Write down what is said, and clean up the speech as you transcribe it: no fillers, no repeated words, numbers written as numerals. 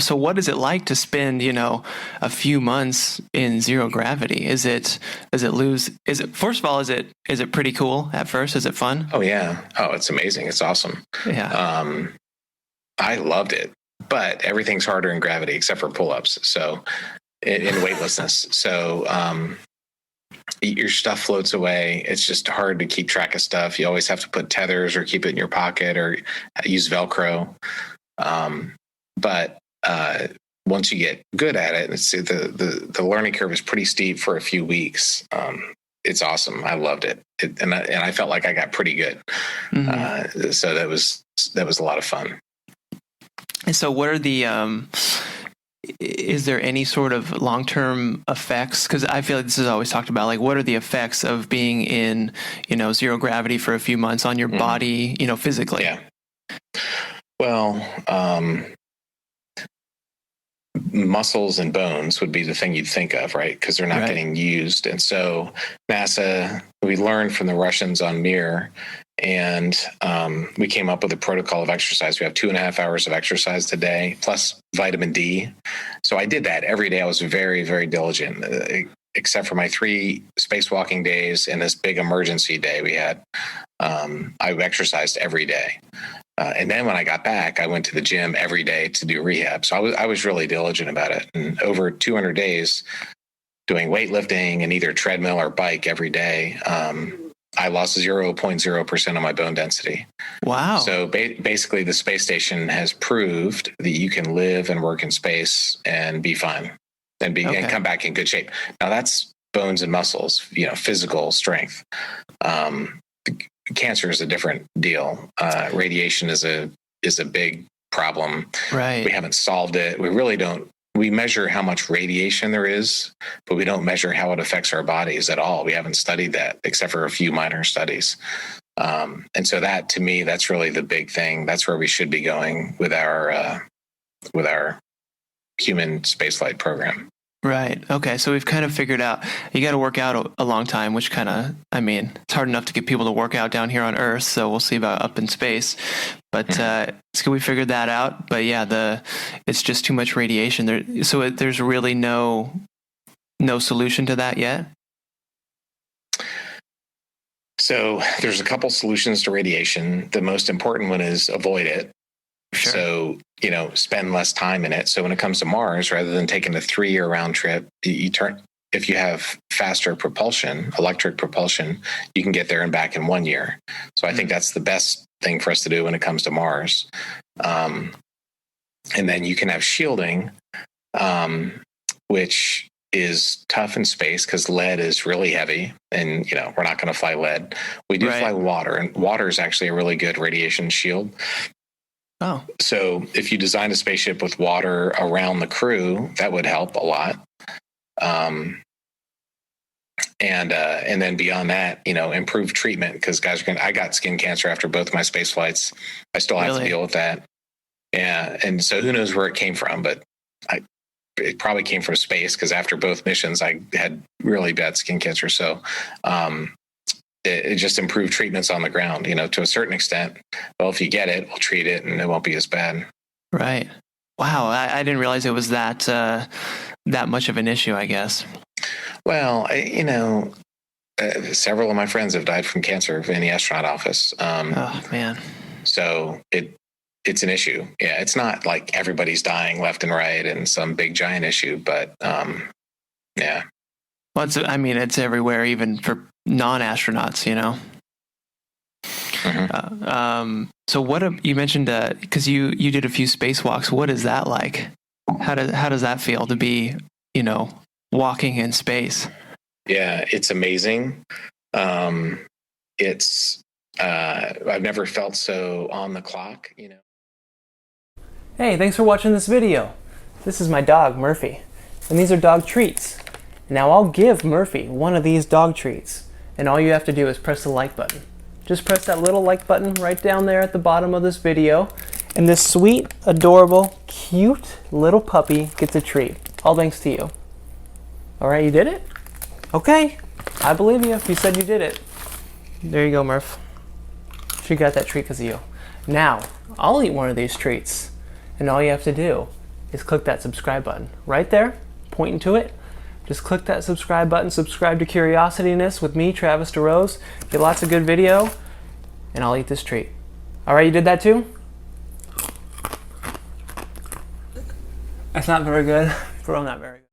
So what is it like to spend, a few months in zero gravity? First of all, is it pretty cool at first? Is it fun? Oh yeah. Oh, it's amazing. It's awesome. Yeah. I loved it, but everything's harder in gravity except for pull-ups. So in weightlessness. So, your stuff floats away. It's just hard to keep track of stuff. You always have to put tethers or keep it in your pocket or use Velcro. But once you get good at it, the learning curve is pretty steep for a few weeks. It's awesome. I loved it, and I felt like I got pretty good. Mm-hmm. So that was a lot of fun. And so, what are the is there any sort of long-term effects? Because I feel like this is always talked about. Like, what are the effects of being in, zero gravity for a few months on your body, physically? Yeah. Well, muscles and bones would be the thing you'd think of, right? Because they're not getting used. And so NASA, we learned from the Russians on Mir, and we came up with a protocol of exercise. We have 2.5 hours of exercise a day, plus vitamin D. So I did that every day. I was very, very diligent, except for my 3 spacewalking days and this big emergency day we had. I exercised every day. And then when I got back, I went to the gym every day to do rehab. So I was really diligent about it. And over 200 days doing weightlifting and either treadmill or bike every day, I lost 0.0% of my bone density. Wow. So basically the space station has proved that you can live and work in space and be fine and come back in good shape. Now that's bones and muscles, physical strength. Cancer is a different deal. Radiation is a big problem. Right. We haven't solved it. We really don't. We measure how much radiation there is, but we don't measure how it affects our bodies at all. We haven't studied that except for a few minor studies. And so that, to me, that's really the big thing. That's where we should be going with our human spaceflight program. Right. Okay. So we've kind of figured out you got to work out a long time, which it's hard enough to get people to work out down here on Earth. So we'll see about up in space. But we figured that out. But yeah, it's just too much radiation there. So there's really no solution to that yet. So there's a couple solutions to radiation. The most important one is avoid it. Sure. So, spend less time in it. So when it comes to Mars, rather than taking a 3-year round trip, if you have faster propulsion, electric propulsion, you can get there and back in 1 year. So I think that's the best thing for us to do when it comes to Mars. And then you can have shielding, which is tough in space because lead is really heavy and, we're not going to fly lead. We do fly water, and water is actually a really good radiation shield. Oh. So if you design a spaceship with water around the crew, that would help a lot. And then beyond that, improve treatment, because guys I got skin cancer after both my space flights. I still have to deal with that. Yeah. And so who knows where it came from, but it probably came from space, because after both missions, I had really bad skin cancer. So, it just improved treatments on the ground, to a certain extent. Well, if you get it, we'll treat it and it won't be as bad. Right. Wow. I didn't realize it was that much of an issue, I guess. Well, several of my friends have died from cancer in the astronaut office. Oh, man. So it's an issue. Yeah. It's not like everybody's dying left and right and some big giant issue, but yeah. Well, it's everywhere, even for non-astronauts, Mm-hmm. So you mentioned, because you did a few spacewalks. What is that like? How does that feel to be, walking in space? Yeah, it's amazing. It's I've never felt so on the clock, Hey, thanks for watching this video. This is my dog, Murphy, and these are dog treats. Now I'll give Murphy one of these dog treats, and all you have to do is press the like button. Just press that little like button right down there at the bottom of this video, and this sweet, adorable, cute little puppy gets a treat. All thanks to you. Alright, you did it? Okay, I believe you if you said you did it. There you go, Murph. She got that treat because of you. Now, I'll eat one of these treats, and all you have to do is click that subscribe button. Right there, pointing to it. Just click that subscribe button, subscribe to Curiosityness with me, Travis DeRose. Get lots of good video, and I'll eat this treat. All right, you did that too? That's not very good. Bro, not very good.